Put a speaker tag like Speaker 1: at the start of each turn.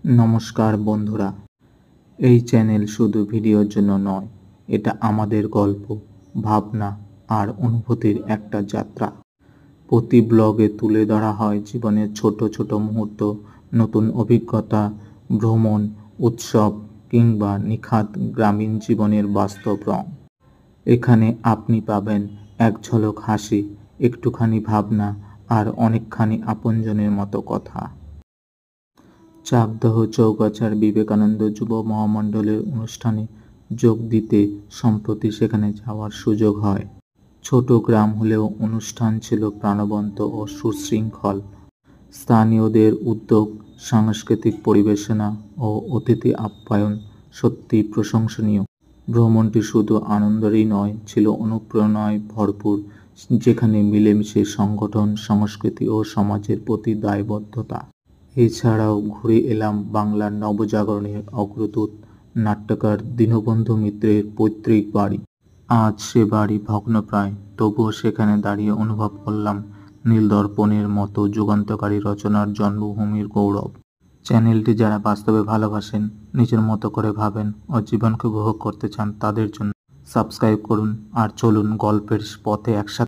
Speaker 1: নমস্কার বন্ধুরা, এই চ্যানেল শুধু ভিডিওর জন্য নয়, এটা আমাদের গল্প, ভাবনা আর অনুভূতির একটা যাত্রা। প্রতি ব্লগে তুলে ধরা হয় জীবনের ছোট ছোট মুহূর্ত, নতুন অভিজ্ঞতা, ভ্রমণ, উৎসব কিংবা নিখাদ গ্রামীণ জীবনের বাস্তব রং। এখানে আপনি পাবেন এক ঝলক হাসি, একটুখানি ভাবনা আর অনেকখানি আপনজনের মতো কথা। চাকদহ চৌগাছার বিবেকানন্দ যুব মহামণ্ডলের অনুষ্ঠানে যোগ দিতে সম্প্রতি সেখানে যাওয়ার সুযোগ হয়। ছোট গ্রাম হলেও অনুষ্ঠান ছিল প্রাণবন্ত ও সুশৃঙ্খল। স্থানীয়দের উদ্যোগ, সাংস্কৃতিক পরিবেশনা ও অতিথি আপ্যায়ন সত্যি প্রশংসনীয়। ভ্রমণটি শুধু আনন্দেরই নয়, ছিল অনুপ্রেরণায় ভরপুর, যেখানে মিলেমিশে সংগঠন, সংস্কৃতি ও সমাজের প্রতি দায়বদ্ধতা। এছাড়াও ঘুরে এলাম বাংলার নবজাগরণের অগ্রদূত নাট্যকার দীনবন্ধু মিত্রের পৈতৃক বাড়ি। আজ সে বাড়ি ভগ্নপ্রায়, তবুও সেখানে দাঁড়িয়ে অনুভব করলাম নীলদর্পণের মতো যুগান্তকারী রচনার জন্মভূমির গৌরব। চ্যানেলটি যারা বাস্তবে ভালোবাসেন, নিজের মতো করে ভাবেন ও জীবনকে উপভোগ করতে চান, তাদের জন্য সাবস্ক্রাইব করুন আর চলুন গল্পের পথে একসাথে।